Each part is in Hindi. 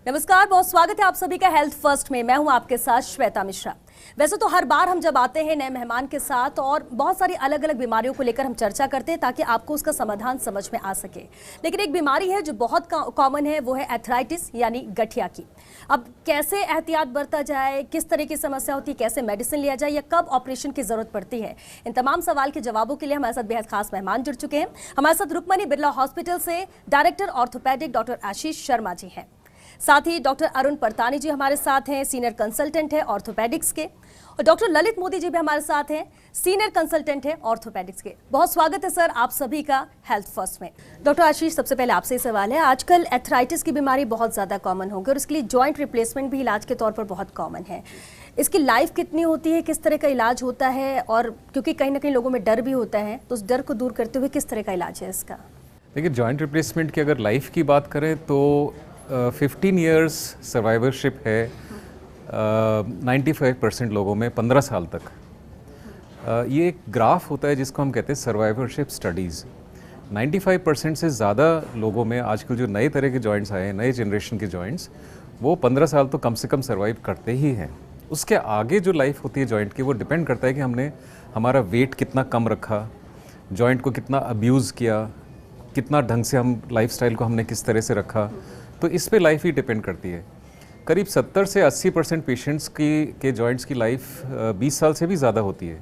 नमस्कार, बहुत स्वागत है आप सभी का हेल्थ फर्स्ट में। मैं हूं आपके साथ श्वेता मिश्रा। वैसे तो हर बार हम जब आते हैं नए मेहमान के साथ और बहुत सारी अलग अलग बीमारियों को लेकर हम चर्चा करते हैं ताकि आपको उसका समाधान समझ में आ सके। लेकिन एक बीमारी है जो बहुत कॉमन है, वो है एथराइटिस यानी गठिया की। अब कैसे एहतियात बरता जाए, किस तरह की समस्या होती है, कैसे मेडिसिन लिया जाए या कब ऑपरेशन की जरूरत पड़ती है, इन तमाम सवाल के जवाबों के लिए हमारे साथ बेहद खास मेहमान जुड़ चुके हैं। हमारे साथ रुक्मणी बिरला हॉस्पिटल से director orthopaedic doctor Ashish Sharma ji हैं। साथ ही डॉक्टर अरुण परतानी जी हमारे साथ हैं, सीनियर कंसल्टेंट है ऑर्थोपेडिक्स के। और डॉक्टर ललित मोदी जी भी हमारे साथ हैं, सीनियर कंसल्टेंट है ऑर्थोपेडिक्स के। बहुत स्वागत है सर आप सभी का हेल्थ फर्स्ट में। डॉक्टर आशीष, सबसे पहले आपसे ही सवाल है, आजकल एथराइटिस की बीमारी बहुत ज़्यादा कॉमन हो गई और इसके लिए जॉइंट रिप्लेसमेंट भी इलाज के तौर पर बहुत कॉमन है। इसकी लाइफ कितनी होती है, किस तरह का इलाज होता है, और क्योंकि कहीं ना कहीं लोगों में डर भी होता है, तो उस डर को दूर करते हुए किस तरह का इलाज है इसका? देखिए, जॉइंट रिप्लेसमेंट की अगर लाइफ की बात करें तो 15 इयर्स सर्वाइवरशिप है 95% लोगों में 15 साल तक। ये एक ग्राफ होता है जिसको हम कहते हैं सर्वाइवरशिप स्टडीज़। 95% से ज़्यादा लोगों में आजकल जो नए तरह के जॉइंट्स आए हैं, नए जनरेशन के जॉइंट्स, वो 15 साल तो कम से कम सर्वाइव करते ही हैं। उसके आगे जो लाइफ होती है जॉइंट की, वो डिपेंड करता है कि हमने हमारा वेट कितना कम रखा, जॉइंट को कितना अब्यूज़ किया, कितना ढंग से हम लाइफस्टाइल को हमने किस तरह से रखा, तो इस पे लाइफ ही डिपेंड करती है। करीब 70 से 80% पेशेंट्स के जॉइंट्स की लाइफ 20 साल से भी ज़्यादा होती है।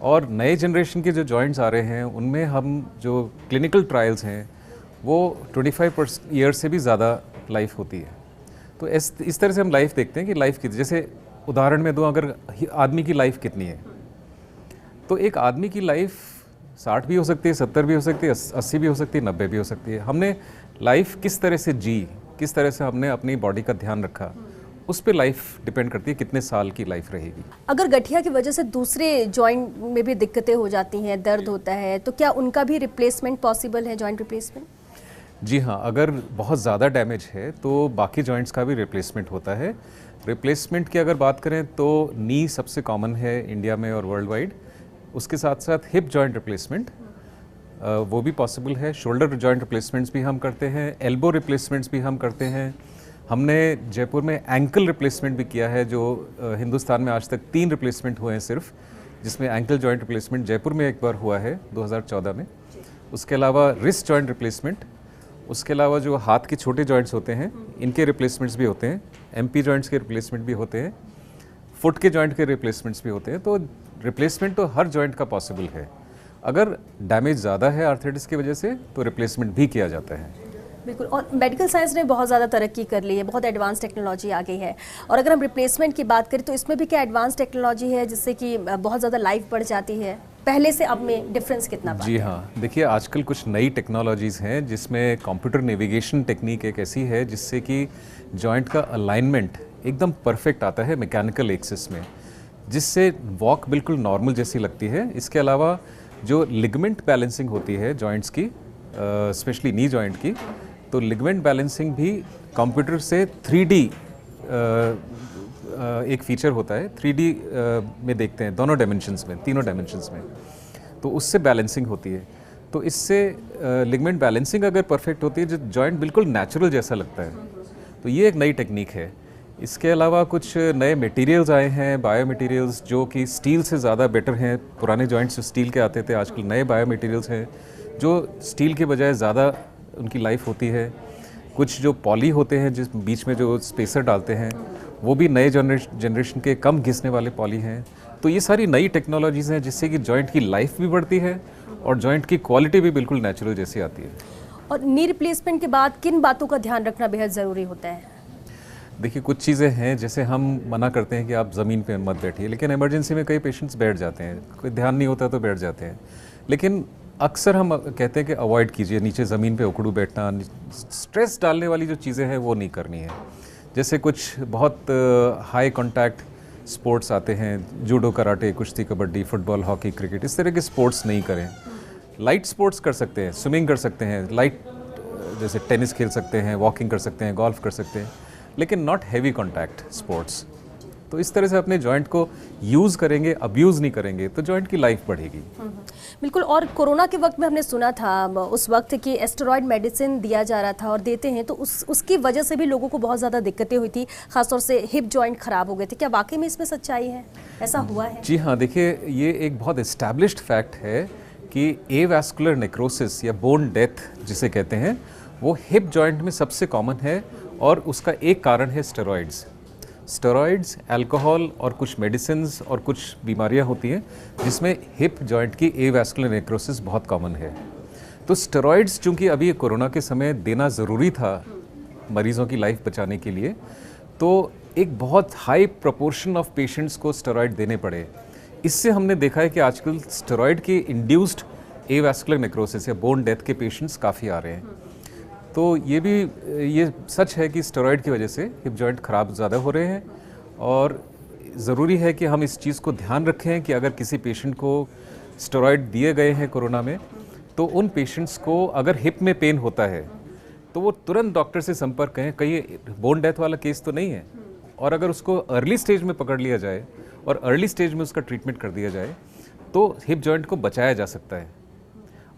और नए जनरेशन के जो जॉइंट्स आ रहे हैं उनमें हम जो क्लिनिकल ट्रायल्स हैं वो 25 ईयर्स से भी ज़्यादा लाइफ होती है। तो इस तरह से हम लाइफ देखते हैं कि लाइफ की, जैसे उदाहरण में दूँ, अगर आदमी की लाइफ कितनी है, तो एक आदमी की लाइफ 60 भी हो सकती है, 70 भी हो सकती है, 80 भी हो सकती है, 90 भी हो सकती है। हमने लाइफ किस तरह से जी, किस तरह से हमने अपनी बॉडी का ध्यान रखा, उस पे लाइफ डिपेंड करती है कितने साल की लाइफ रहेगी। अगर गठिया की वजह से दूसरे जॉइंट में भी दिक्कतें हो जाती हैं, दर्द होता है, तो क्या उनका भी रिप्लेसमेंट पॉसिबल है, जॉइंट रिप्लेसमेंट? जी हाँ, अगर बहुत ज़्यादा डैमेज है तो बाकी जॉइंट्स का भी रिप्लेसमेंट होता है। रिप्लेसमेंट की अगर बात करें तो नी सबसे कॉमन है इंडिया में और वर्ल्ड वाइड। उसके साथ साथ हिप जॉइंट रिप्लेसमेंट वो भी पॉसिबल है। शोल्डर जॉइंट रिप्लेसमेंट्स भी हम करते हैं, एल्बो रिप्लेसमेंट्स भी हम करते हैं। हमने जयपुर में एंकल रिप्लेसमेंट भी किया है, जो हिंदुस्तान में आज तक 3 रिप्लेसमेंट हुए हैं सिर्फ, जिसमें एंकल जॉइंट रिप्लेसमेंट जयपुर में एक बार हुआ है 2014 में। उसके अलावा रिस्ट जॉइंट रिप्लेसमेंट, उसके अलावा जो हाथ के छोटे जॉइंट्स होते हैं इनके रिप्लेसमेंट्स भी होते हैं, एमपी जॉइंट्स के रिप्लेसमेंट भी होते हैं, फुट के जॉइंट के रिप्लेसमेंट्स भी होते हैं। तो रिप्लेसमेंट तो हर जॉइंट का पॉसिबल है। अगर डैमेज ज़्यादा है आर्थराइटिस की वजह से तो रिप्लेसमेंट भी किया जाता है। बिल्कुल। और मेडिकल साइंस ने बहुत ज़्यादा तरक्की कर ली है, बहुत एडवांस टेक्नोलॉजी आ गई है। और अगर हम रिप्लेसमेंट की बात करें तो इसमें भी क्या एडवांस टेक्नोलॉजी है जिससे कि बहुत ज़्यादा लाइफ बढ़ जाती है? पहले से अब में डिफरेंस कितना? जी हाँ, देखिए आजकल कुछ नई टेक्नोलॉजीज़ हैं जिसमें कंप्यूटर नेविगेशन टेक्निक एक ऐसी है जिससे कि जॉइंट का अलाइनमेंट एकदम परफेक्ट आता है मैकेनिकल एक्सिस में, जिससे वॉक बिल्कुल नॉर्मल जैसी लगती है। इसके अलावा जो लिगमेंट बैलेंसिंग होती है जॉइंट्स की, स्पेशली नी जॉइंट की, तो लिगमेंट बैलेंसिंग भी कंप्यूटर से 3D एक फीचर होता है, 3D में देखते हैं, दोनों डायमेंशंस में, तीनों डायमेंशंस में, तो उससे बैलेंसिंग होती है। तो इससे लिगमेंट बैलेंसिंग अगर परफेक्ट होती है, जो जॉइंट बिल्कुल नेचुरल जैसा लगता है, तो ये एक नई टेक्निक है। इसके अलावा कुछ नए मटेरियल्स आए हैं, बायो मटेरियल्स, जो कि स्टील से ज़्यादा बेटर हैं। पुराने जॉइंट्स जो स्टील के आते थे, आजकल नए बायो मटेरियल्स हैं जो स्टील के बजाय ज़्यादा उनकी लाइफ होती है। कुछ जो पॉली होते हैं, जिस बीच में जो स्पेसर डालते हैं, वो भी नए जनरेशन के कम घिसने वाले पॉली हैं। तो ये सारी नई टेक्नोलॉजीज़ हैं जिससे कि जॉइंट की लाइफ भी बढ़ती है और जॉइंट की क्वालिटी भी बिल्कुल नेचुरल जैसी आती है। और नी रिप्लेसमेंट के बाद किन बातों का ध्यान रखना बेहद ज़रूरी होता है? देखिए, कुछ चीज़ें हैं, जैसे हम मना करते हैं कि आप ज़मीन पे मत बैठिए, लेकिन इमरजेंसी में कई पेशेंट्स बैठ जाते हैं, कोई ध्यान नहीं होता तो बैठ जाते हैं। लेकिन अक्सर हम कहते हैं कि अवॉइड कीजिए नीचे ज़मीन पे उखड़ू बैठना, स्ट्रेस डालने वाली जो चीज़ें हैं वो नहीं करनी है। जैसे कुछ बहुत हाई कॉन्टैक्ट स्पोर्ट्स आते हैं, जूडो, कराटे, कुश्ती, कबड्डी, फुटबॉल, हॉकी, क्रिकेट, इस तरह के स्पोर्ट्स नहीं करें। लाइट स्पोर्ट्स कर सकते हैं, स्विमिंग कर सकते हैं, लाइट जैसे टेनिस खेल सकते हैं, वॉकिंग कर सकते हैं, गोल्फ कर सकते हैं, लेकिन नॉट हैवी कॉन्टैक्ट स्पोर्ट्स। तो इस तरह से अपने जॉइंट को यूज़ करेंगे, अब्यूज़ नहीं करेंगे तो जॉइंट की लाइफ बढ़ेगी। बिल्कुल। और कोरोना के वक्त में हमने सुना था उस वक्त कि एस्टेरॉयड मेडिसिन दिया जा रहा था और देते हैं, तो उसकी वजह से भी लोगों को बहुत ज़्यादा दिक्कतें हुई थी, खासतौर से हिप जॉइंट खराब हो गए थे। क्या वाकई में इसमें सच्चाई है, ऐसा हुआ है? जी हाँ, देखिए ये एक बहुत एस्टैब्लिश्ड फैक्ट है कि एवास्कुलर नेक्रोसिस या बोन डेथ जिसे कहते हैं वो हिप जॉइंट में सबसे कॉमन है और उसका एक कारण है स्टेरॉइड्स। स्टेरॉइड्स, अल्कोहल और कुछ मेडिसिन्स और कुछ बीमारियां होती हैं जिसमें हिप जॉइंट की एवास्कुलर नेक्रोसिस बहुत कॉमन है। तो स्टेरॉइड्स चूंकि अभी कोरोना के समय देना ज़रूरी था मरीज़ों की लाइफ बचाने के लिए, तो एक बहुत हाई प्रोपोर्शन ऑफ पेशेंट्स को स्टेरॉइड देने पड़े। इससे हमने देखा है कि आजकल स्टेरॉइड की इंड्यूस्ड एवास्कुलर नेक्रोसिस या बोन डेथ के पेशेंट्स काफ़ी आ रहे हैं। तो ये सच है कि स्टेरॉइड की वजह से हिप जॉइंट ख़राब ज़्यादा हो रहे हैं और ज़रूरी है कि हम इस चीज़ को ध्यान रखें कि अगर किसी पेशेंट को स्टेरॉइड दिए गए हैं कोरोना में, तो उन पेशेंट्स को अगर हिप में पेन होता है तो वो तुरंत डॉक्टर से संपर्क करें। कहीं बोन डेथ वाला केस तो नहीं है, और अगर उसको अर्ली स्टेज में पकड़ लिया जाए और अर्ली स्टेज में उसका ट्रीटमेंट कर दिया जाए तो हिप जॉइंट को बचाया जा सकता है।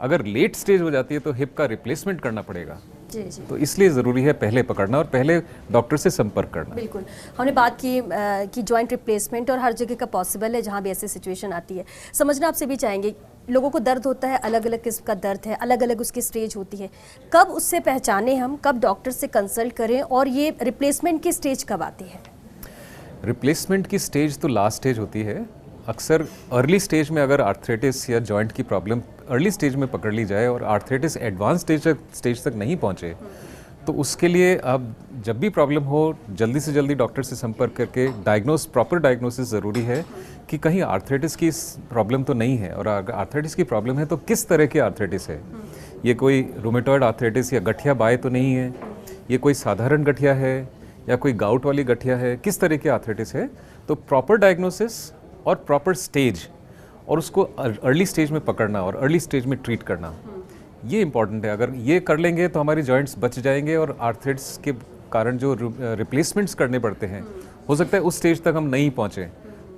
अगर लेट स्टेज हो जाती है तो हिप का रिप्लेसमेंट करना पड़ेगा। जी जी। तो इसलिए ज़रूरी है पहले पकड़ना और पहले डॉक्टर से संपर्क करना। बिल्कुल। हमने बात की कि जॉइंट रिप्लेसमेंट और हर जगह का पॉसिबल है जहाँ भी ऐसी सिचुएशन आती है। समझना आपसे भी चाहेंगे, लोगों को दर्द होता है, अलग अलग किस्म का दर्द है, अलग अलग उसकी स्टेज होती है, कब उससे पहचाने हम, कब डॉक्टर से कंसल्ट करें, और ये रिप्लेसमेंट की स्टेज कब आती है? रिप्लेसमेंट की स्टेज तो लास्ट स्टेज होती है। अक्सर अर्ली स्टेज में अगर आर्थराइटिस या जॉइंट की प्रॉब्लम अर्ली स्टेज में पकड़ ली जाए और आर्थराइटिस एडवांस स्टेज तक नहीं पहुंचे, तो उसके लिए अब जब भी प्रॉब्लम हो जल्दी से जल्दी डॉक्टर से संपर्क करके प्रॉपर डायग्नोसिस ज़रूरी है कि कहीं आर्थराइटिस की प्रॉब्लम तो नहीं है, और अगर आर्थराइटिस की प्रॉब्लम है तो किस तरह की आर्थराइटिस है। ये कोई रूमेटॉइड आर्थराइटिस या गठिया बाय तो नहीं है, ये कोई साधारण गठिया है या कोई गाउट वाली गठिया है, किस तरह की आर्थराइटिस है। तो प्रॉपर डायग्नोसिस और प्रॉपर स्टेज और उसको अर्ली स्टेज में पकड़ना और अर्ली स्टेज में ट्रीट करना, ये इंपॉर्टेंट है। अगर ये कर लेंगे तो हमारी जॉइंट्स बच जाएंगे और आर्थराइटिस के कारण जो रिप्लेसमेंट्स करने पड़ते हैं, हो सकता है उस स्टेज तक हम नहीं पहुँचे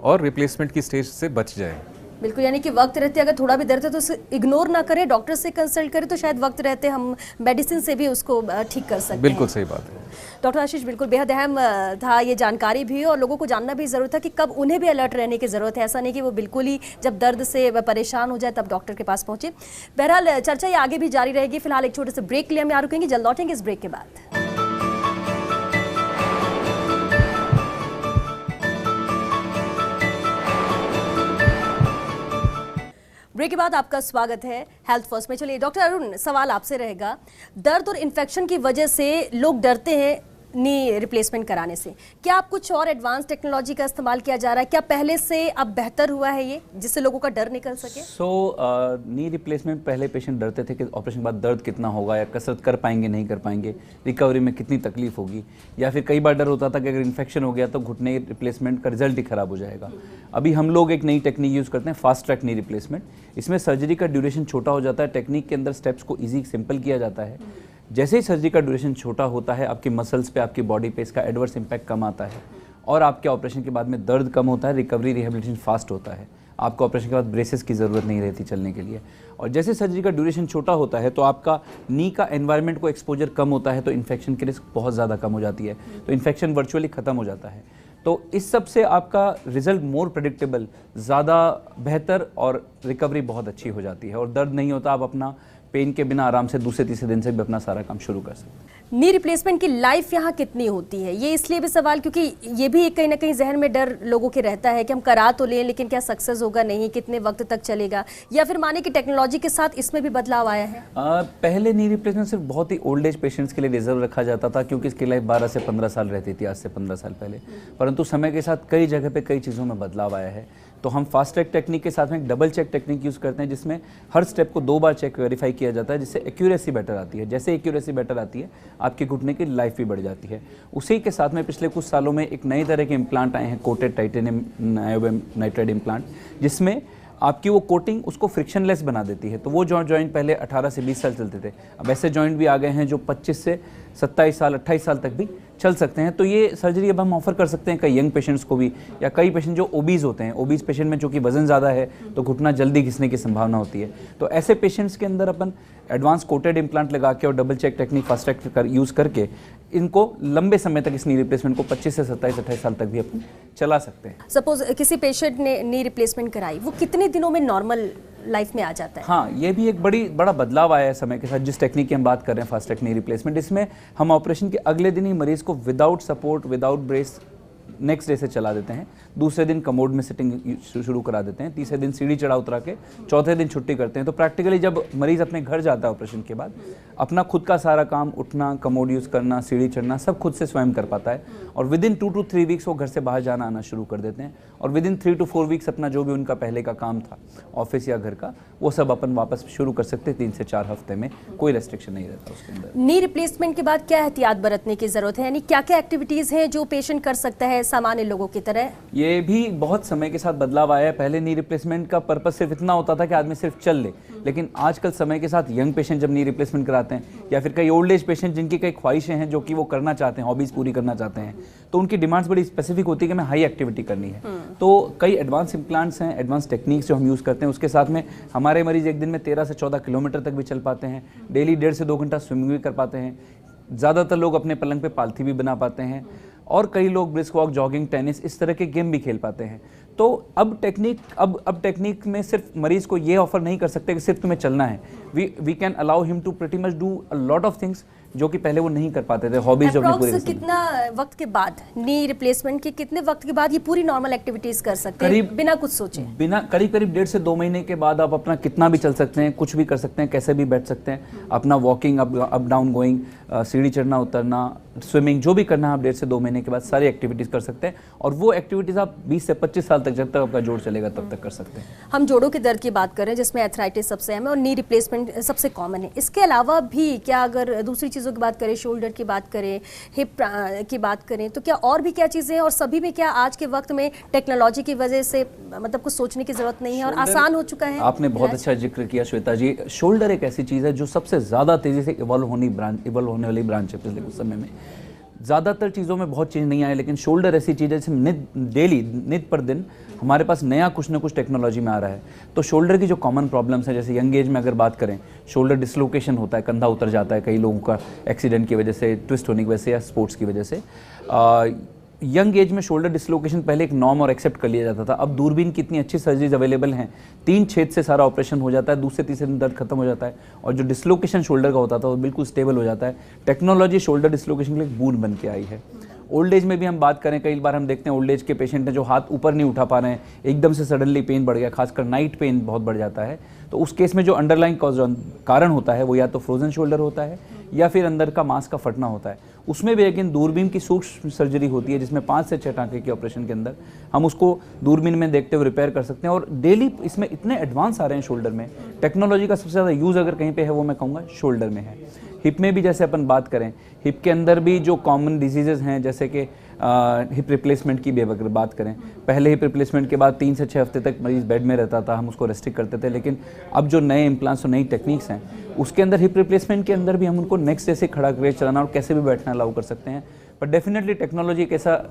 और रिप्लेसमेंट की स्टेज से बच जाए। बिल्कुल। यानी कि वक्त रहते अगर थोड़ा भी दर्द है तो उसे इग्नोर ना करें, डॉक्टर से कंसल्ट करें, तो शायद वक्त रहते हम मेडिसिन से भी उसको ठीक कर सकते हैं। बिल्कुल सही बात है डॉक्टर आशीष, बिल्कुल बेहद अहम था ये जानकारी भी, और लोगों को जानना भी ज़रूरत था कि कब उन्हें भी अलर्ट रहने की ज़रूरत है। ऐसा नहीं कि वो बिल्कुल ही जब दर्द से परेशान हो जाए तब डॉक्टर के पास पहुँचे। बहरहाल चर्चा ये आगे भी जारी रहेगी। फिलहाल एक छोटे से ब्रेक के लिए हम यहाँ रुकेंगे, जल्द लौटेंगे इस ब्रेक के बाद। ब्रेक के बाद आपका स्वागत है हेल्थ फर्स्ट में। चलिए डॉक्टर अरुण, सवाल आपसे रहेगा, दर्द और इन्फेक्शन की वजह से लोग डरते हैं नी रिप्लेसमेंट कराने से, क्या आप कुछ और एडवांस टेक्नोलॉजी का इस्तेमाल किया जा रहा है? क्या पहले से अब बेहतर हुआ है ये, जिससे लोगों का डर निकल सके? नी रिप्लेसमेंट पहले पेशेंट डरते थे कि ऑपरेशन के बाद दर्द कितना होगा, या कसरत कर पाएंगे नहीं कर पाएंगे, रिकवरी में कितनी तकलीफ होगी, या फिर कई बार डर होता था कि अगर इन्फेक्शन हो गया तो घुटने रिप्लेसमेंट का रिजल्ट ही खराब हो जाएगा। अभी हम लोग एक नई टेक्निक यूज़ करते हैं, फास्ट ट्रैक नी रिप्लेसमेंट। इसमें सर्जरी का ड्यूरेशन छोटा हो जाता है, टेक्निक के अंदर स्टेप्स को ईजी सिंपल किया जाता है। जैसे ही सर्जरी का ड्यूरेशन छोटा होता है, आपकी मसल्स पे, आपकी बॉडी पे इसका एडवर्स इम्पैक्ट कम आता है और आपके ऑपरेशन के बाद में दर्द कम होता है, रिकवरी रिहेबिलिटेशन फास्ट होता है। आपको ऑपरेशन के बाद ब्रेसेस की ज़रूरत नहीं रहती चलने के लिए। और जैसे सर्जरी का ड्यूरेशन छोटा होता है तो आपका नी का एनवायरनमेंट को एक्सपोजर कम होता है, तो इन्फेक्शन की रिस्क बहुत ज़्यादा कम हो जाती है, तो इन्फेक्शन वर्चुअली ख़त्म हो जाता है। तो इस सब से आपका रिजल्ट मोर प्रेडिक्टेबल, ज़्यादा बेहतर, और रिकवरी बहुत अच्छी हो जाती है और दर्द नहीं होता। आप अपना पेन के बिना आराम से दूसरे तीसरे दिन से भी अपना सारा काम शुरू कर सकते हैं। नी रिप्लेसमेंट की लाइफ यहाँ कितनी होती है, ये इसलिए भी सवाल क्योंकि ये भी कहीं ना कहीं जहन में डर लोगों के रहता है कि हम करा तो लें लेकिन क्या सक्सेस होगा नहीं, कितने वक्त तक चलेगा, या फिर माने कि टेक्नोलॉजी के साथ इसमें भी बदलाव आया है? पहले नी रिप्लेसमेंट सिर्फ बहुत ही ओल्ड एज पेशेंट्स के लिए रिजर्व रखा जाता था, क्योंकि इसकी लाइफ 12 से 15 साल रहती थी आज से 15 साल पहले। परंतु समय के साथ कई जगह पे कई चीज़ों में बदलाव आया है। तो हम फास्ट ट्रैक टेक्निक के साथ में एक डबल चेक टेक्निक यूज़ करते हैं, जिसमें हर स्टेप को 2 बार चेक वेरीफाई किया जाता है, जिससे एक्यूरेसी बेटर आती है। जैसे एक्यूरेसी बेटर आती है, आपके घुटने की लाइफ भी बढ़ जाती है। उसी के साथ में पिछले कुछ सालों में एक नई तरह के इम्प्लांट आए हैं, coated titanium niobium nitride implant, जिसमें आपकी वो कोटिंग उसको फ्रिक्शनलेस बना देती है। तो वो जॉइंट पहले 18 से 20 साल चलते थे, अब ऐसे जॉइंट भी आ गए हैं जो 25 से 27 साल 28 साल तक भी चल सकते हैं। तो ये सर्जरी अब हम ऑफर कर सकते हैं कई यंग पेशेंट्स को भी, या कई पेशेंट जो ओबीज होते हैं। ओबीज पेशेंट में चूंकि वजन ज़्यादा है तो घुटना जल्दी घिसने की संभावना होती है, तो ऐसे पेशेंट्स के अंदर अपन एडवांस कोटेड इम्प्लांट लगा के और double check technique, fast track use करके इनको लंबे समय तक इस नी रिप्लेसमेंट को 25 से 27-28 साल तक भी अपन चला सकते हैं। सपोज किसी पेशेंट ने नी रिप्लेसमेंट कराई, वो कितने दिनों में नॉर्मल लाइफ में आ जाता है? हाँ, ये भी एक बड़ा बदलाव आया है समय के साथ। जिस टेक्निक की हम बात कर रहे हैं फास्ट ट्रैक नी रिप्लेसमेंट, इसमें हम ऑपरेशन के अगले दिन ही मरीज को without support, without brace next day से चला देते हैं। दूसरे दिन कमोड में सिटिंग शुरू करा देते हैं। तीसरे दिन सीढ़ी चढ़ा उतरा के चौथे दिन छुट्टी करते हैं। तो प्रैक्टिकली जब मरीज अपने घर जाता है ऑपरेशन के बाद, अपना खुद का सारा काम, उठना, कमोड यूज़ करना, सीढ़ी चढ़ना, सब खुद से स्वयं कर पाता है। और विद इन 2 to 3 वीक्स वो घर से बाहर जाना आना शुरू कर देते हैं। और विद इन 3 to 4 वीक्स अपना जो भी उनका पहले का काम था ऑफिस या घर का, वो सब अपन वापस शुरू कर सकते हैं 3 से 4 हफ्ते में। कोई रेस्ट्रिक्शन नहीं रहता उसके अंदर। नी रिप्लेसमेंट के बाद क्या एहतियात बरतने की जरूरत है, यानी क्या क्या एक्टिविटीज हैं जो पेशेंट कर सकता है सामान्य लोगों की तरह? ये भी बहुत समय के साथ बदलाव आया है। पहले नी रिप्लेसमेंट का पर्पस सिर्फ इतना होता था कि आदमी सिर्फ चल ले, लेकिन आजकल समय के साथ यंग पेशेंट जब नी रिप्लेसमेंट कराते हैं, या फिर कई ओल्ड एज पेशेंट जिनकी कई ख्वाहिशें हैं जो कि वो करना चाहते हैं, हॉबीज पूरी करना चाहते हैं, तो उनकी डिमांड्स बड़ी स्पेसिफिक होती है कि हमें हाई एक्टिविटी करनी है। तो कई एडवांस इम्प्लांट्स हैं, एडवांस टेक्निक्स जो हम यूज़ करते हैं। उसके साथ में हमारे मरीज एक दिन में 13 से 14 किलोमीटर तक भी चल पाते हैं। डेली 1.5 से 2 घंटा स्विमिंग भी कर पाते हैं। ज़्यादातर लोग अपने पलंग पे पालथी भी बना पाते हैं। और कई लोग ब्रिस्क वॉक, जॉगिंग, टेनिस, इस तरह के गेम भी खेल पाते हैं। तो अब टेक्निक में सिर्फ मरीज को ये ऑफर नहीं कर सकते कि सिर्फ तुम्हें चलना है। We can allow him to pretty much do a lot of things जो कि पहले वो नहीं कर पाते थे। हॉबीज जो अपनी पूरी कितना वक्त के बाद, नी रिप्लेसमेंट के कितने वक्त के बाद ये पूरी नॉर्मल एक्टिविटीज कर सकते हैं बिना कुछ सोचे? बिना करीब 1.5 से 2 महीने के बाद आप अपना कितना भी चल सकते हैं, कुछ भी कर सकते हैं, कैसे भी बैठ सकते हैं। अपना वॉकिंग, अप डाउन गोइंग, सीढ़ी चढ़ना उतरना, स्विमिंग, जो भी करना है आप 1.5 से 2 महीने के बाद सारी एक्टिविटीज़ कर सकते हैं। और वो एक्टिविटीज़ आप 20 से 25 साल तक, जब तक आपका जोड़ चलेगा तब तक कर सकते हैं। हम जोड़ों के दर्द की बात कर रहे हैं जिसमें एथराइटिस सबसे अहम है और नी रिप्लेसमेंट सबसे कॉमन है। इसके अलावा भी क्या, अगर दूसरी चीज़ों की बात करें, शोल्डर की बात करें, हिप की बात करें, तो क्या और भी क्या चीज़ें हैं? और सभी में क्या आज के वक्त में टेक्नोलॉजी की वजह से मतलब कुछ सोचने की जरूरत नहीं है और आसान हो चुका है? आपने बहुत अच्छा जिक्र किया श्वेता जी। शोल्डर एक ऐसी चीज़ है जो सबसे ज़्यादा तेज़ी से इवॉल्व होने वाली ब्रांच है पिछले कुछ समय में। ज़्यादातर चीज़ों में बहुत चेंज नहीं आया, लेकिन शोल्डर ऐसी चीज़ है जिसमें नित पर दिन हमारे पास नया कुछ ना कुछ टेक्नोलॉजी में आ रहा है। तो शोल्डर की जो कॉमन प्रॉब्लम्स हैं, जैसे यंग एज में अगर बात करें, शोल्डर डिसलोकेशन होता है, कंधा उतर जाता है कई लोगों का एक्सीडेंट की वजह से, ट्विस्ट होने की वजह से या स्पोर्ट्स की वजह से। यंग एज में शोल्डर डिसलोकेशन पहले एक नॉर्म और एक्सेप्ट कर लिया जाता था। अब दूरबीन की इतनी अच्छी सर्जरीज अवेलेबल हैं, 3 छेद से सारा ऑपरेशन हो जाता है, दूसरे तीसरे दिन दर्द खत्म हो जाता है और जो डिसलोकेशन शोल्डर का होता था वो बिल्कुल स्टेबल हो जाता है। टेक्नोलॉजी शोल्डर डिसलोकेशन के लिए एक बून बन के आई है। ओल्ड एज में भी हम बात करें, कई बार हम देखते हैं ओल्ड एज के पेशेंट हैं जो हाथ ऊपर नहीं उठा पा रहे हैं, एकदम से सडनली पेन बढ़ गया, खासकर नाइट पेन बहुत बढ़ जाता है। तो उस केस में जो अंडरलाइन कारण होता है वो या तो फ्रोजन शोल्डर होता है या फिर अंदर का मांस का फटना होता है। उसमें भी लेकिन दूरबीन की सूक्ष्म सर्जरी होती है जिसमें 5 से 6 टाँके के ऑपरेशन के अंदर हम उसको दूरबीन में देखते हुए रिपेयर कर सकते हैं। और डेली इसमें इतने एडवांस आ रहे हैं शोल्डर में, टेक्नोलॉजी का सबसे ज़्यादा यूज़ अगर कहीं पे है वो मैं कहूँगा शोल्डर में है। हिप में भी जैसे अपन बात करें, हिप के अंदर भी जो कॉमन डिजीज़ेज़ हैं, जैसे कि हिप रिप्लेसमेंट की भी अगर बात करें, पहले हिप रिप्लेसमेंट के बाद 3 से 6 हफ्ते तक मरीज बेड में रहता था, हम उसको रेस्ट्रिक्ट करते थे। लेकिन अब जो नए इम्प्लांट्स और नई टेक्निक्स हैं उसके अंदर हिप रिप्लेसमेंट के अंदर भी हम उनको नेक्स्ट डे से खड़ा करके चलाना और कैसे भी बैठना अलाउ कर सकते हैं। बट डेफिनेटली टेक्नोलॉजी एक ऐसा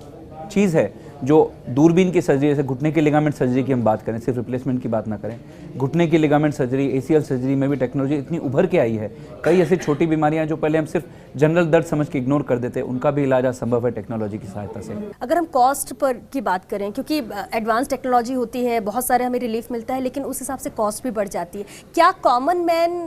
चीज़ है जो दूरबीन की सर्जरी, जैसे घुटने की लिगामेंट सर्जरी की हम बात करें, सिर्फ रिप्लेसमेंट की बात ना करें, घुटने की लिगामेंट सर्जरी, एसीएल सर्जरी में भी टेक्नोलॉजी इतनी उभर के आई है। कई ऐसी छोटी बीमारियां जो पहले हम सिर्फ जनरल दर्द समझ के इग्नोर कर देते, उनका भी इलाज आज संभव है टेक्नोलॉजी की सहायता से। अगर हम कॉस्ट पर की बात करें, क्योंकि एडवांस टेक्नोलॉजी होती है, बहुत सारे हमें रिलीफ मिलता है, लेकिन उस हिसाब से कॉस्ट भी बढ़ जाती है। क्या कॉमन मैन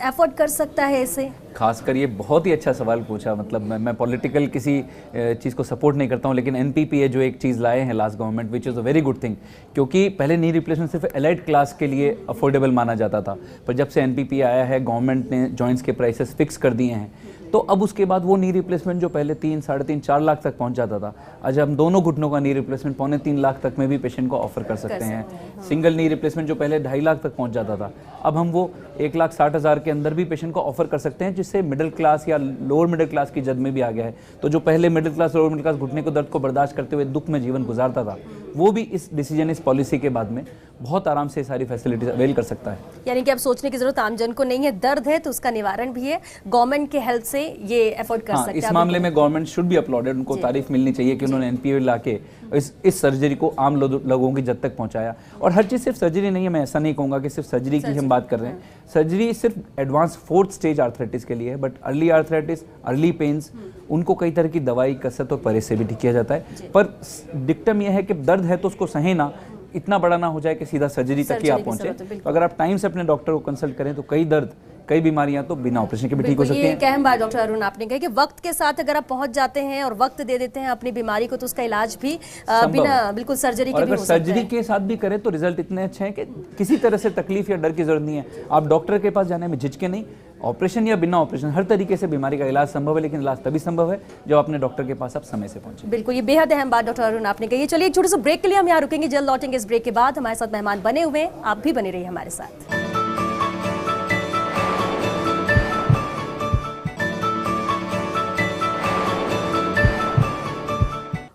एफोर्ड कर सकता है इसे? खासकर ये बहुत ही अच्छा सवाल पूछा। मतलब मैं पॉलिटिकल किसी चीज़ को सपोर्ट नहीं करता हूँ, लेकिन एनपीपीए जो एक चीज़ लाए हैं last government, which is a very good thing, क्योंकि पहले नी रिप्लेसमेंट सिर्फ एलाइड क्लास के लिए अफोर्डेबल माना जाता था, पर जब से एनपीपीए आया है, गवर्नमेंट ने जॉइंट्स के प्राइसेस फिक्स कर दिए हैं, तो अब उसके बाद वो नी रिप्लेसमेंट जो पहले 3, साढ़े 3, 4 लाख तक पहुंच जाता था, आज हम दोनों घुटनों का नी रिप्लेसमेंट 2.25 लाख तक में भी पेशेंट को ऑफर कर सकते हैं। सिंगल नी रिप्लेसमेंट जो पहले 2.5 लाख तक पहुंच जाता था, अब हम वो 1,60,000 के अंदर भी पेशेंट को ऑफर कर सकते हैं, जिससे मिडिल क्लास या लोअर मिडिल क्लास की जद में भी आ गया है। तो जो पहले middle class, lower middle class घुटने को दर्द को बर्दाश्त करते हुए दुख में जीवन गुजारता था, वो भी इस डिसीजन, इस पॉलिसी के बाद में बहुत आराम से सारी फैसिलिटीज अवेल कर सकता है। यानी कि अब सोचने की जरूरत आमजन को नहीं है, दर्द है तो उसका निवारण भी है, गवर्नमेंट के हेल्प से ये एफोर्ड कर सकते हैं। इस मामले में गवर्नमेंट शुड बी अपलॉडेड, उनको तारीफ मिलनी चाहिए कि उन्होंने एनपीओ लाके इस सर्जरी को आम लोगों की जद तक पहुंचाया। और हर चीज़ सिर्फ सर्जरी नहीं है, मैं ऐसा नहीं कहूँगा कि सिर्फ सर्जरी की हम बात कर रहे हैं। सर्जरी सिर्फ एडवांस 4th स्टेज आर्थराइटिस के लिए है, but early arthritis, early pains, उनको कई तरह की दवाई, कसरत और परहेज से भी ठीक किया जाता है। पर डिक्टम यह है कि दर्द है तो उसको सहे ना, इतना बड़ा ना हो जाए कि सीधा सर्जरी तक ही आप पहुंचे। तो अगर आप टाइम से अपने डॉक्टर को कंसल्ट करें तो कई बीमारियां तो बिना ऑपरेशन के भी ठीक हो सकती हैं। ये अहम बात डॉक्टर अरुण आपने कहा कि वक्त के साथ अगर आप पहुंच जाते हैं और वक्त दे देते हैं अपनी बीमारी को, तो उसका इलाज भी बिना बिल्कुल सर्जरी के भी हो सकता है। सर्जरी के साथ भी करें तो रिजल्ट इतने अच्छे हैं कि किसी तरह से तकलीफ या डर की जरूरत नहीं है। आप डॉक्टर के पास जाने में झिझके नहीं, ऑपरेशन या बिना ऑपरेशन हर तरीके से बीमारी का इलाज संभव है, लेकिन इलाज तभी संभव है जब अपने डॉक्टर के पास आप समय से पहुंचे। बिल्कुल, ये बेहद अहम बात डॉक्टर अरुण आपने कही। चलिए एक छोटे से ब्रेक के लिए हम यहाँ रुकेंगे, जल्द लौटेंगे इस ब्रेक के बाद। हमारे साथ मेहमान बने हुए हैं, आप भी बने रहिए हमारे साथ।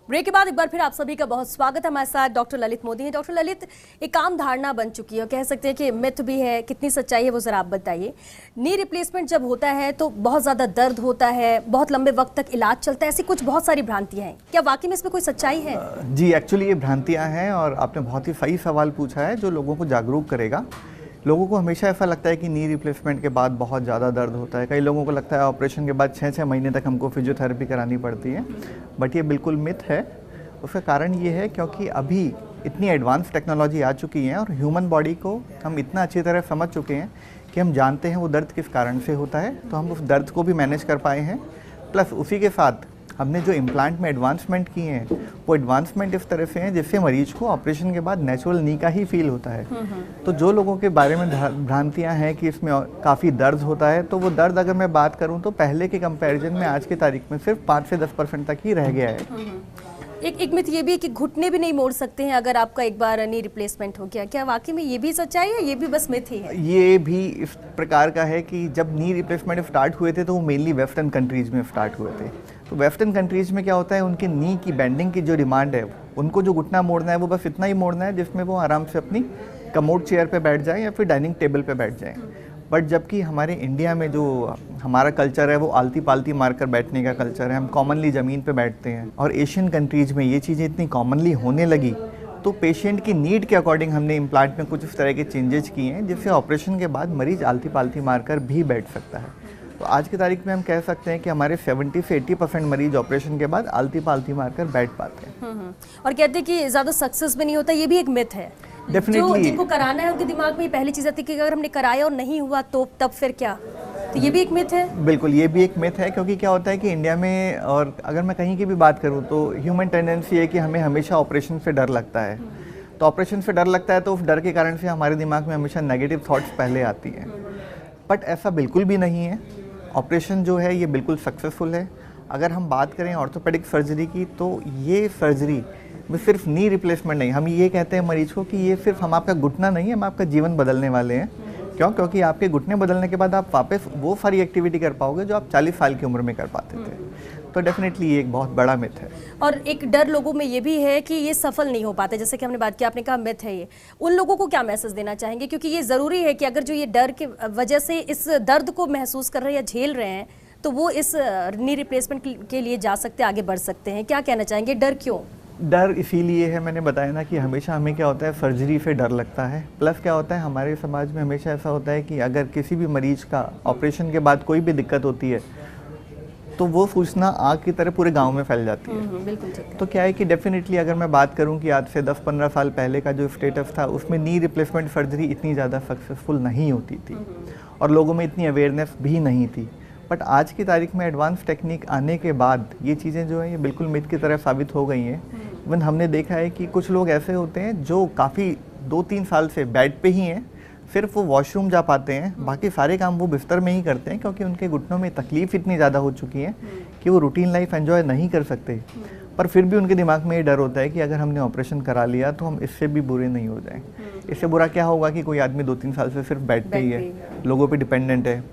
ब्रेक के बाद एक बार फिर आप सभी का बहुत स्वागत है। हमारे साथ डॉक्टर ललित मोदी हैं। डॉक्टर ललित, एक आम धारणा बन चुकी है, कह सकते हैं कि मिथ भी है, कितनी सच्चाई है वो जरा आप बताइए। नी रिप्लेसमेंट जब होता है तो बहुत ज़्यादा दर्द होता है, बहुत लंबे वक्त तक इलाज चलता है, ऐसी कुछ बहुत सारी भ्रांतियां हैं, क्या वाकई में इसमें कोई सच्चाई है? जी, एक्चुअली ये भ्रांतियाँ हैं और आपने बहुत ही सही सवाल पूछा है जो लोगों को जागरूक करेगा। लोगों को हमेशा ऐसा लगता है कि नी रिप्लेसमेंट के बाद बहुत ज़्यादा दर्द होता है। कई लोगों को लगता है ऑपरेशन के बाद 6-6 महीने तक हमको फिजियोथेरेपी करानी पड़ती है, बट ये बिल्कुल मिथ है। उसका कारण ये है क्योंकि अभी इतनी एडवांस टेक्नोलॉजी आ चुकी है और ह्यूमन बॉडी को हम इतना अच्छी तरह समझ चुके हैं कि हम जानते हैं वो दर्द किस कारण से होता है, तो हम उस दर्द को भी मैनेज कर पाए हैं। प्लस उसी के साथ हमने जो इम्प्लांट में एडवांसमेंट किए हैं वो एडवांसमेंट इस तरह से हैं जिससे मरीज को ऑपरेशन के बाद नेचुरल नी का ही फील होता है। तो जो लोगों के बारे में भ्रांतियां हैं कि इसमें काफ़ी दर्द होता है, तो वो दर्द अगर मैं बात करूं तो पहले के कंपैरिजन में आज की तारीख में सिर्फ 5 से 10% तक ही रह गया है। एक मिथ ये भी है कि घुटने भी नहीं मोड़ सकते हैं अगर आपका एक बार नी रिप्लेसमेंट हो गया, क्या वाकई में ये भी सच्चाई है, ये भी बस मिथ ही है? ये भी इस प्रकार का है कि जब नी रिप्लेसमेंट स्टार्ट हुए थे तो वो मेनली वेस्टर्न कंट्रीज़ में स्टार्ट हुए थे। तो वेस्टर्न कंट्रीज़ में क्या होता है, उनकी नी की बेंडिंग की जो डिमांड है, उनको जो घुटना मोड़ना है वो बस इतना ही मोड़ना है जिसमें वो आराम से अपनी कमोड चेयर पे बैठ जाएं या फिर डाइनिंग टेबल पे बैठ जाएं। बट जबकि हमारे इंडिया में जो हमारा कल्चर है वो आलती पालती मारकर बैठने का कल्चर है, हम कॉमनली ज़मीन पे बैठते हैं, और एशियन कंट्रीज़ में ये चीज़ें इतनी कॉमनली होने लगी तो पेशेंट की नीड के अकॉर्डिंग हमने इम्प्लांट में कुछ इस तरह के चेंजेस किए हैं जिससे ऑपरेशन के बाद मरीज़ आलती पालती मारकर भी बैठ सकता है। तो आज की तारीख में हम कह सकते हैं कि हमारे 70 से 80% मरीज ऑपरेशन के बाद आलती पालती मारकर बैठ पाते हैं। और कहते हैं कि ज़्यादा सक्सेस भी नहीं होता, ये भी एक मिथ है। डेफिनेटली जिनको कराना है उनके दिमाग में पहली चीज़ आती है कि अगर हमने कराया और नहीं हुआ तो तब फिर क्या, तो ये भी एक मिथ है। बिल्कुल, ये भी एक मिथ है, क्योंकि क्या होता है कि इंडिया में, और अगर मैं कहीं की भी बात करूँ तो ह्यूमन टेंडेंसी है कि हमें हमेशा ऑपरेशन से डर लगता है। तो ऑपरेशन से डर लगता है तो उस डर के कारण से हमारे दिमाग में हमेशा नेगेटिव थॉट्स पहले आती हैं, बट ऐसा बिल्कुल भी नहीं है। ऑपरेशन जो है ये बिल्कुल सक्सेसफुल है। अगर हम बात करें ऑर्थोपेडिक सर्जरी की, तो ये सर्जरी में सिर्फ नी रिप्लेसमेंट नहीं, हम ये कहते हैं मरीज को कि ये सिर्फ हम आपका घुटना नहीं है, हम आपका जीवन बदलने वाले हैं। क्यों? क्योंकि आपके घुटने बदलने के बाद आप वापस वो सारी एक्टिविटी कर पाओगे जो आप 40 साल की उम्र में कर पाते थे। तो डेफिनेटली ये एक बहुत बड़ा मिथ है। और एक डर लोगों में ये भी है कि ये सफल नहीं हो पाते, जैसे कि हमने बात की, आपने कहा मिथ है ये। उन लोगों को क्या मैसेज देना चाहेंगे, क्योंकि ये ज़रूरी है कि अगर जो ये डर के वजह से इस दर्द को महसूस कर रहे हैं या झेल रहे हैं, तो वो इस नी रिप्लेसमेंट के लिए जा सकते हैं, आगे बढ़ सकते हैं। क्या कहना चाहेंगे, डर क्यों? डर इसीलिए है, मैंने बताया ना कि हमेशा हमें क्या होता है, सर्जरी से डर लगता है। प्लस क्या होता है, हमारे समाज में हमेशा ऐसा होता है कि अगर किसी भी मरीज का ऑपरेशन के बाद कोई भी दिक्कत होती है तो वो सूचना आग की तरह पूरे गांव में फैल जाती है। बिल्कुल ठीक है। तो क्या है कि डेफिनेटली अगर मैं बात करूं कि आज से 10-15 साल पहले का जो स्टेटस था, उसमें नी रिप्लेसमेंट सर्जरी इतनी ज़्यादा सक्सेसफुल नहीं होती थी और लोगों में इतनी अवेयरनेस भी नहीं थी। बट आज की तारीख में एडवांस टेक्निक आने के बाद ये चीज़ें जो है ये बिल्कुल मिथ की तरह साबित हो गई हैं। इवन हमने देखा है कि कुछ लोग ऐसे होते हैं जो काफ़ी 2-3 साल से बेड पे ही हैं, सिर्फ वो वॉशरूम जा पाते हैं, बाकी सारे काम वो बिस्तर में ही करते हैं, क्योंकि उनके घुटनों में तकलीफ इतनी ज़्यादा हो चुकी है कि वो रूटीन लाइफ एंजॉय नहीं कर सकते। पर फिर भी उनके दिमाग में ये डर होता है कि अगर हमने ऑपरेशन करा लिया तो हम इससे भी बुरे नहीं हो जाएं। इससे बुरा क्या होगा कि कोई आदमी 2-3 साल से सिर्फ बेड पे ही है, लोगों पे डिपेंडेंट है,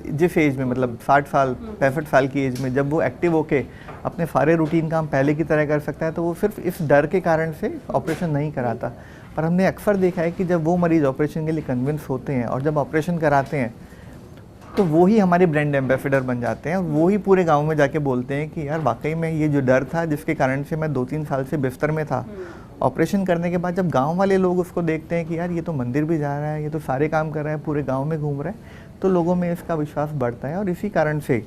जिस एज में मतलब 60 साल 65 साल की एज में जब वो एक्टिव होके अपने सारे रूटीन काम पहले की तरह कर सकता है, तो वो सिर्फ इस डर के कारण से ऑपरेशन नहीं कराता। पर हमने अक्सर देखा है कि जब वो मरीज़ ऑपरेशन के लिए कन्विंस होते हैं और जब ऑपरेशन कराते हैं तो वो ही हमारे ब्रांड एम्बेसडर बन जाते हैं और वो ही पूरे गांव में जाके बोलते हैं कि यार वाकई में ये जो डर था जिसके कारण से मैं 2-3 साल से बिस्तर में था, ऑपरेशन करने के बाद जब गांव वाले लोग उसको देखते हैं कि यार ये तो मंदिर भी जा रहा है, ये तो सारे काम कर रहा है, पूरे गांव में घूम रहा है, तो लोगों में इसका विश्वास बढ़ता है। और इसी कारण से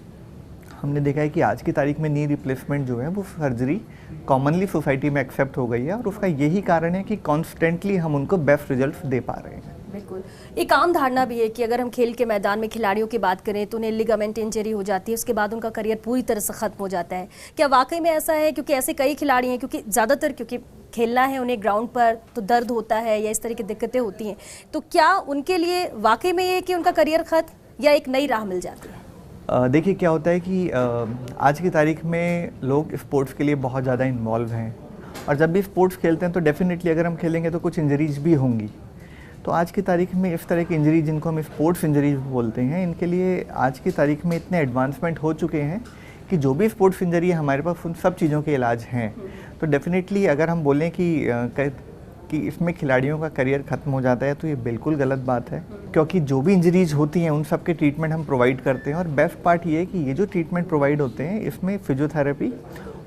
हमने देखा है कि आज की तारीख में नी रिप्लेसमेंट जो है वो सर्जरी कॉमनली सोसाइटी में एक्सेप्ट हो गई है और उसका यही कारण है कि कॉन्स्टेंटली हम उनको बेस्ट रिजल्ट्स दे पा रहे हैं। बिल्कुल, एक आम धारणा भी है कि अगर हम खेल के मैदान में खिलाड़ियों की बात करें तो उन्हें लिगामेंट इंजरी हो जाती है, उसके बाद उनका करियर पूरी तरह से खत्म हो जाता है। क्या वाकई में ऐसा है? क्योंकि ऐसे कई खिलाड़ी हैं, क्योंकि ज़्यादातर क्योंकि खेलना है उन्हें ग्राउंड पर तो दर्द होता है या इस तरह की दिक्कतें होती हैं, तो क्या उनके लिए वाकई में ये कि उनका करियर खत्म या एक नई राह मिल जाती है? देखिए क्या होता है कि आज की तारीख में लोग स्पोर्ट्स के लिए बहुत ज़्यादा इन्वॉल्व हैं और जब भी स्पोर्ट्स खेलते हैं तो डेफिनेटली अगर हम खेलेंगे तो कुछ इंजरीज भी होंगी। तो आज की तारीख में इस तरह की इंजरी जिनको हम स्पोर्ट्स इंजरीज बोलते हैं, इनके लिए आज की तारीख में इतने एडवांसमेंट हो चुके हैं कि जो भी स्पोर्ट्स इंजरी है हमारे पास उन सब चीज़ों के इलाज हैं। तो डेफिनेटली अगर हम बोलें कि इसमें खिलाड़ियों का करियर ख़त्म हो जाता है तो ये बिल्कुल गलत बात है, क्योंकि जो भी इंजरीज होती हैं उन सब के ट्रीटमेंट हम प्रोवाइड करते हैं। और बेस्ट पार्ट ये है कि ये जो ट्रीटमेंट प्रोवाइड होते हैं इसमें फिजियोथेरेपी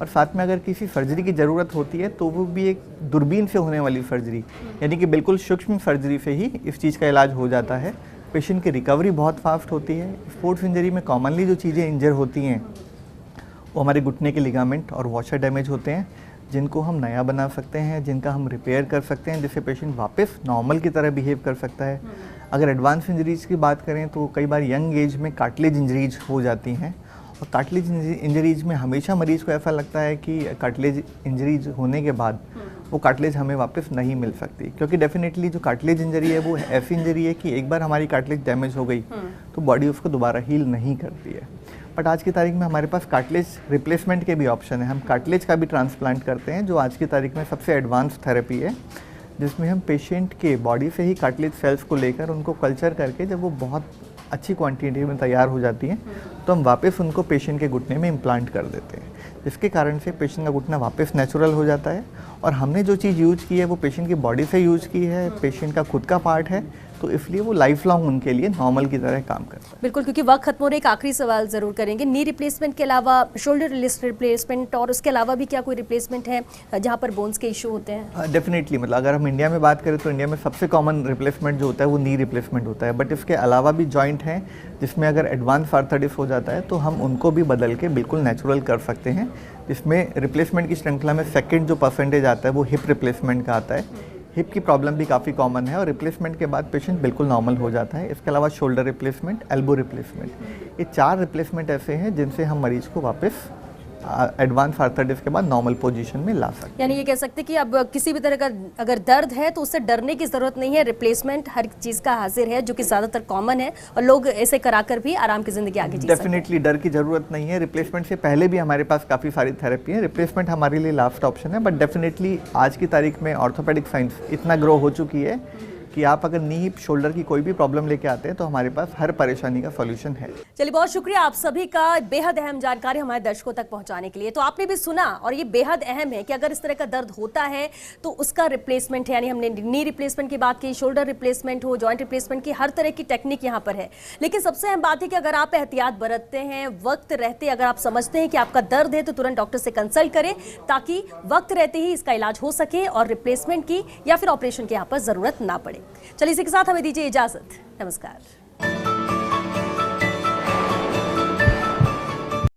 और साथ में अगर किसी सर्जरी की ज़रूरत होती है तो वो भी एक दूरबीन से होने वाली सर्जरी, यानी कि बिल्कुल सूक्ष्म सर्जरी से ही इस चीज़ का इलाज हो जाता है। पेशेंट की रिकवरी बहुत फास्ट होती है। स्पोर्ट्स इंजरी में कॉमनली जो चीज़ें इंजर होती हैं वो हमारे घुटने के लिगामेंट और वॉशर डैमेज होते हैं, जिनको हम नया बना सकते हैं, जिनका हम रिपेयर कर सकते हैं, जिससे पेशेंट वापस नॉर्मल की तरह बिहेव कर सकता है। अगर एडवांस इंजरीज की बात करें तो कई बार यंग एज में कार्टिलेज इंजरीज हो जाती हैं और कार्टिलेज इंजरीज में हमेशा मरीज़ को ऐसा लगता है कि कार्टिलेज इंजरीज होने के बाद वो कार्टिलेज हमें वापस नहीं मिल सकती, क्योंकि डेफिनेटली जो कार्टिलेज इंजरी है वो ऐसी इंजरी है कि एक बार हमारी कार्टिलेज डैमेज हो गई तो बॉडी उसको दोबारा हील नहीं करती है। बट आज की तारीख में हमारे पास कार्टिलेज रिप्लेसमेंट के भी ऑप्शन है। हम कार्टिलेज का भी ट्रांसप्लांट करते हैं, जो आज की तारीख में सबसे एडवांस थेरेपी है, जिसमें हम पेशेंट के बॉडी से ही कार्टिलेज सेल्स को लेकर उनको कल्चर करके जब वो बहुत अच्छी क्वांटिटी में तैयार हो जाती हैं तो हम वापस उनको पेशेंट के घुटने में इम्प्लांट कर देते हैं, जिसके कारण से पेशेंट का घुटना वापस नेचुरल हो जाता है। और हमने जो चीज़ यूज की है वो पेशेंट की बॉडी से यूज की है, पेशेंट का खुद का पार्ट है, तो इसलिए वो लाइफ लॉन्ग उनके लिए नॉर्मल की तरह काम करता है। बिल्कुल, क्योंकि वक्त खत्म हो रहा है, एक आखिरी सवाल जरूर करेंगे। नी रिप्लेसमेंट के अलावा शोल्डर रिप्लेसमेंट और उसके अलावा भी क्या कोई रिप्लेसमेंट है जहाँ पर बोन्स के इशू होते हैं? डेफिनेटली, मतलब अगर हम इंडिया में बात करें तो इंडिया में सबसे कॉमन रिप्लेसमेंट जो होता है वो नी रिप्लेसमेंट होता है। बट इसके अलावा भी जॉइंट हैं जिसमें अगर एडवांस आर्थराइटिस हो जाता है तो हम उनको भी बदल के बिल्कुल नेचुरल कर सकते हैं। इसमें रिप्लेसमेंट की श्रृंखला में सेकंड जो परसेंटेज आता है वो हिप रिप्लेसमेंट का आता है। हिप की प्रॉब्लम भी काफ़ी कॉमन है और रिप्लेसमेंट के बाद पेशेंट बिल्कुल नॉर्मल हो जाता है। इसके अलावा शोल्डर रिप्लेसमेंट, एल्बो रिप्लेसमेंट, ये 4 रिप्लेसमेंट ऐसे हैं जिनसे हम मरीज को वापस एडवांस आर्थराइटिस के बाद नॉर्मल पोजीशन में ला सकते हैं। यानी ये कह सकते हैं कि अब किसी भी तरह का अगर दर्द है तो उससे डरने की ज़रूरत नहीं है, रिप्लेसमेंट हर चीज़ का हाजिर है, जो कि ज़्यादातर कॉमन है और लोग ऐसे कराकर भी आराम की ज़िंदगी आगे जी सकते हैं। डेफिनेटली डर की ज़रूरत नहीं है। रिप्लेसमेंट से पहले भी हमारे पास काफ़ी सारी थेरेपी है। रिप्लेसमेंट हमारे लिए लास्ट ऑप्शन है, बट डेफिनेटली आज की तारीख में ऑर्थोपेडिक साइंस इतना ग्रो हो चुकी है कि आप अगर नी हिप शोल्डर की कोई भी प्रॉब्लम लेके आते हैं तो हमारे पास हर परेशानी का सॉल्यूशन है। चलिए, बहुत शुक्रिया आप सभी का बेहद अहम जानकारी हमारे दर्शकों तक पहुंचाने के लिए। तो आपने भी सुना और ये बेहद अहम है कि अगर इस तरह का दर्द होता है तो उसका रिप्लेसमेंट है, यानी हमने नी रिप्लेसमेंट की बात की, शोल्डर रिप्लेसमेंट हो, जॉइंट रिप्लेसमेंट की, हर तरह की टेक्निक यहाँ पर है। लेकिन सबसे अहम बात है कि अगर आप एहतियात बरतते हैं, वक्त रहते अगर आप समझते हैं कि आपका दर्द है तो तुरंत डॉक्टर से कंसल्ट करें, ताकि वक्त रहते ही इसका इलाज हो सके और रिप्लेसमेंट की या फिर ऑपरेशन की यहाँ पर जरूरत ना पड़े। चलिए, इसी के साथ हमें दीजिए इजाजत। नमस्कार।